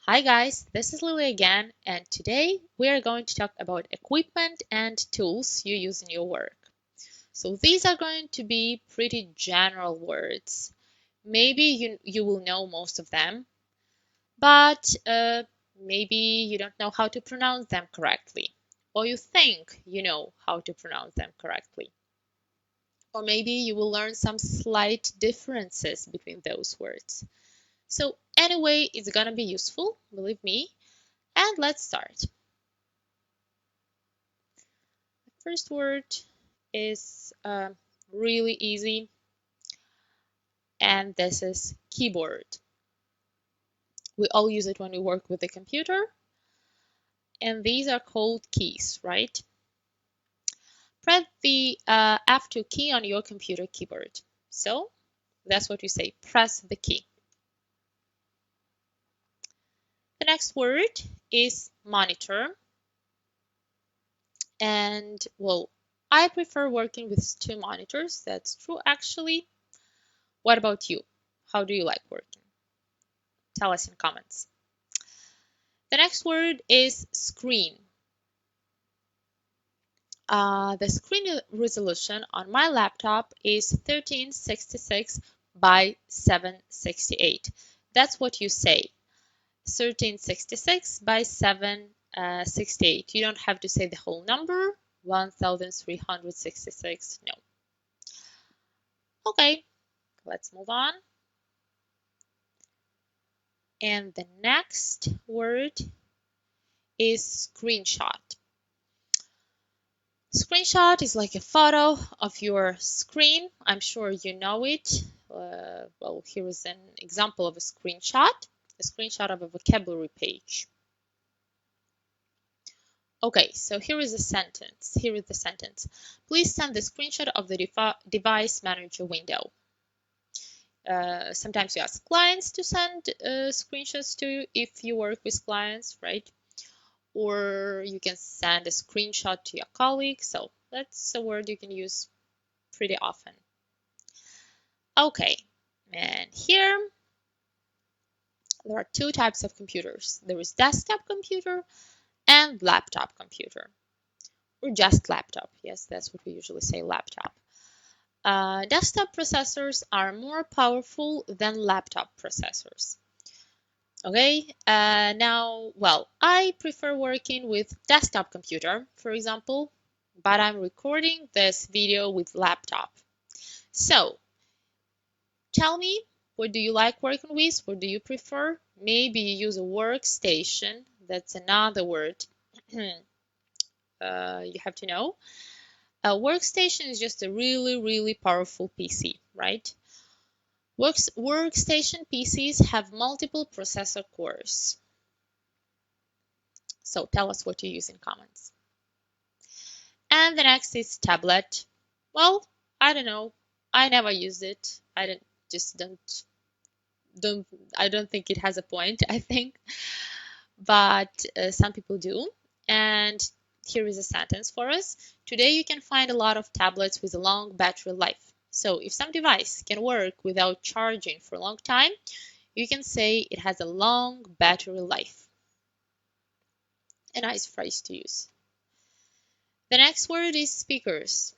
Hi guys, this is Lily again, and today we are going to talk about equipment and tools you use in your work. So these are going to be pretty general words. Maybe you will know most of them, but maybe you don't know how to pronounce them correctly, or you think you know how to pronounce them correctly. Or maybe you will learn some slight differences between those words. So anyway, it's gonna be useful, believe me. And let's start. First word is really easy, and this is keyboard. We all use it when we work with the computer, and these are called keys, right? Press the F2 key on your computer keyboard. So that's what you say, press the key. The next word is monitor. And well, I prefer working with two monitors. That's true, actually. What about you? How do you like working? Tell us in comments. The next word is screen. The screen resolution on my laptop is 1366 by 768. That's what you say, 1366 by 768. You don't have to say the whole number, 1366. No. Okay, let's move on. And the next word is screenshot. Screenshot is like a photo of your screen. I'm sure you know it. Well, here is an example of a screenshot of a vocabulary page. Okay, so here is a sentence. Here is the sentence. Please send the screenshot of the device manager window. Sometimes you ask clients to send screenshots to you if you work with clients, right? Or you can send a screenshot to your colleague. So that's a word you can use pretty often. Okay, and here there are two types of computers. There is desktop computer and laptop computer, or just laptop. Yes, that's what we usually say, laptop. Desktop processors are more powerful than laptop processors. Okay, now, well, I prefer working with desktop computer, for example, but I'm recording this video with laptop. So, tell me, what do you like working with? What do you prefer? Maybe you use a workstation. That's another word you have to know. A workstation is just a really, really powerful PC, right? Workstation PCs have multiple processor cores. So tell us what you use in comments. And the next is tablet. Well, I don't know. I never used it. Don't I don't think it has a point, I think. But some people do. And here is a sentence for us. Today you can find a lot of tablets with a long battery life. So if some device can work without charging for a long time, you can say it has a long battery life. A nice phrase to use. The next word is speakers.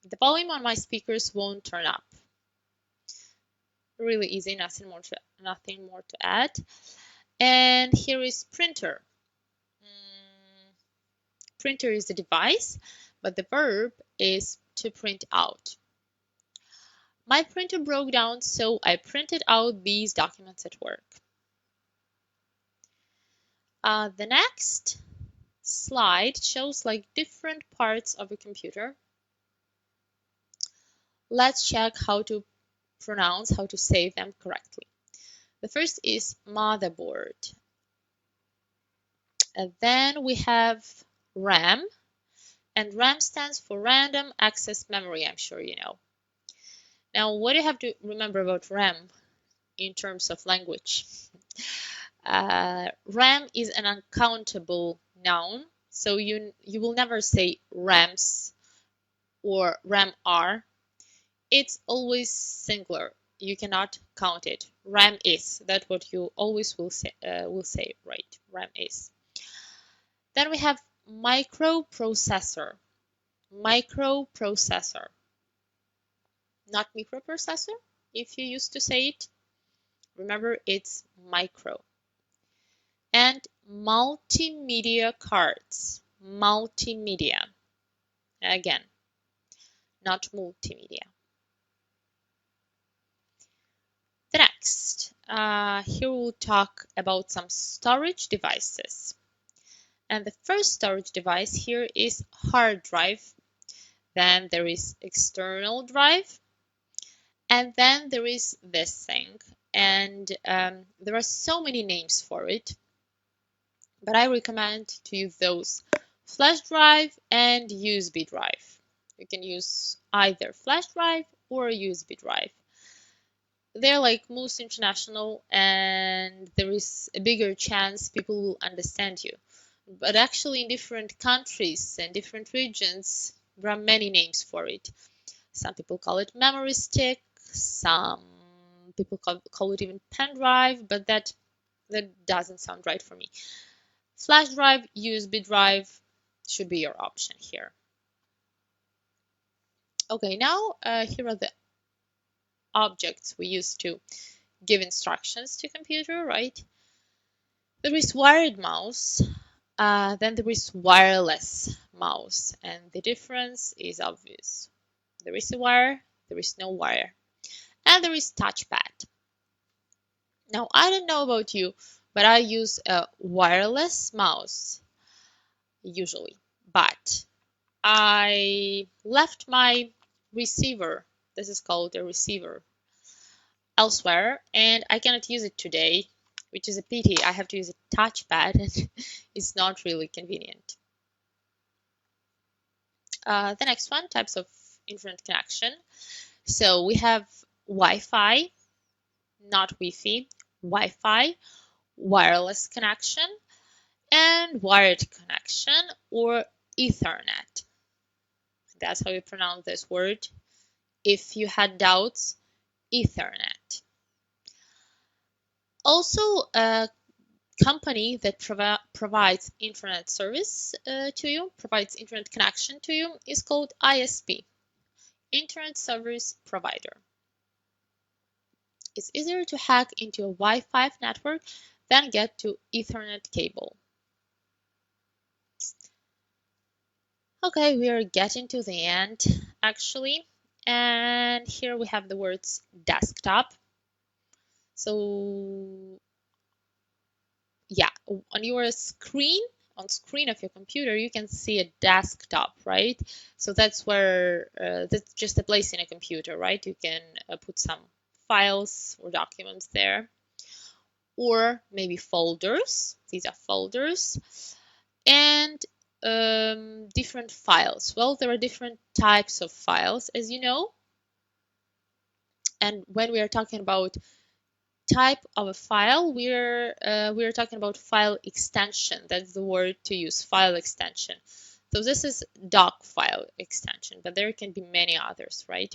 The volume on my speakers won't turn up. Really easy, nothing more to add. And here is printer. Printer is the device, but the verb is to print out. My printer broke down, so I printed out these documents at work. The next slide shows like different parts of a computer. Let's check how to say them correctly. The first is motherboard. And then we have RAM, and RAM stands for Random Access Memory, I'm sure you know. Now, what do you have to remember about RAM in terms of language? RAM is an uncountable noun, so you will never say RAMs or RAM are. It's always singular. You cannot count it. RAM is. That's what you always will say, right? RAM is. Then we have microprocessor. Microprocessor, not microprocessor. If you used to say it, remember it's micro. And multimedia cards. Multimedia. Again, not multimedia. The next, here we'll talk about some storage devices. And the first storage device here is hard drive. Then there is external drive. And then there is this thing. And there are so many names for it. But I recommend to use those: flash drive and USB drive. You can use either flash drive or USB drive. They're like most international, and there is a bigger chance people will understand you. But actually in different countries and different regions, there are many names for it. Some people call it memory stick, some people call it even pen drive, but that doesn't sound right for me. Flash drive, USB drive should be your option here. Okay, now here are the objects we use to give instructions to computer, right? There is wired mouse, then there is wireless mouse, and the difference is obvious. There is a wire, there is no wire, and there is touchpad. Now, I don't know about you, but I use a wireless mouse usually, but I left my receiver, this is called a receiver, elsewhere, and I cannot use it today, which is a pity. I have to use a touchpad and it's not really convenient. The next one, types of internet connection. So we have Wi-Fi, not Wi-Fi, Wi-Fi, wireless connection, and wired connection, or Ethernet. That's how you pronounce this word. If you had doubts, Ethernet. Also, a company that provides internet service to you, provides internet connection to you, is called ISP, Internet Service Provider. It's easier to hack into a Wi-Fi network than get to Ethernet cable. Okay, we are getting to the end actually, and here we have the words desktop. So yeah, on your screen, on screen of your computer, you can see a desktop, right? So that's where that's just a place in a computer, right? You can put some files or documents there, or maybe folders. These are folders, and different files. Well, there are different types of files, as you know. And when we are talking about type of a file, we're talking about file extension. That's the word to use, file extension. So this is doc file extension, but there can be many others, right?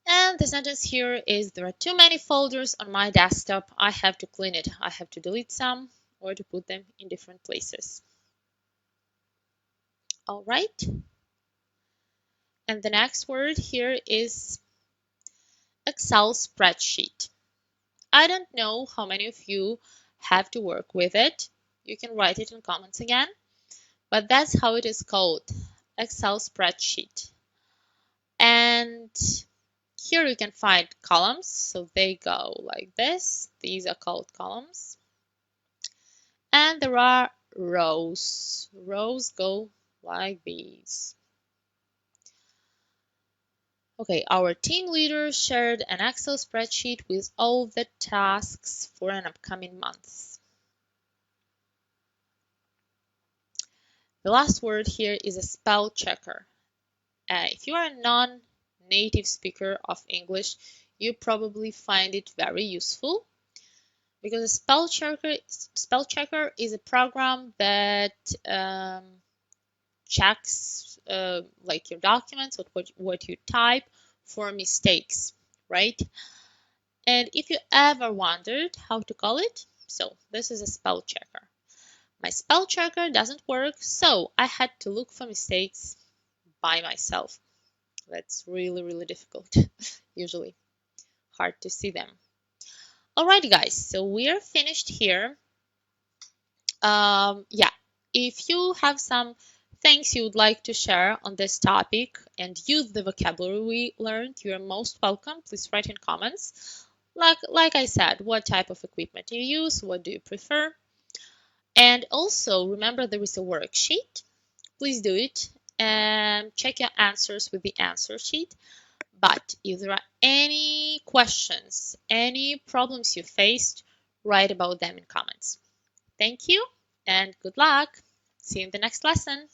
And the sentence here is, there are too many folders on my desktop. I have to clean it. I have to delete some or to put them in different places. All right. And the next word here is Excel spreadsheet. I don't know how many of you have to work with it. You can write it in comments again, but that's how it is called, Excel spreadsheet. And here you can find columns, so they go like this. These are called columns. And there are rows. Rows go like these. Okay, our team leader shared an Excel spreadsheet with all the tasks for an upcoming month. The last word here is a spell checker. If you are a non-native speaker of English, you probably find it very useful, because a spell checker is a program that checks like your documents, what you type, for mistakes, right? And if you ever wondered how to call it, so this is a spell checker. My spell checker doesn't work, so I had to look for mistakes by myself. That's really, really difficult, usually. Hard to see them. Alright, guys, so we are finished here. Yeah, if you have some things you would like to share on this topic and use the vocabulary we learned, you are most welcome. Please write in comments. Like I said, what type of equipment do you use? What do you prefer? And also remember there is a worksheet. Please do it and check your answers with the answer sheet. But if there are any questions, any problems you faced, write about them in comments. Thank you and good luck. See you in the next lesson.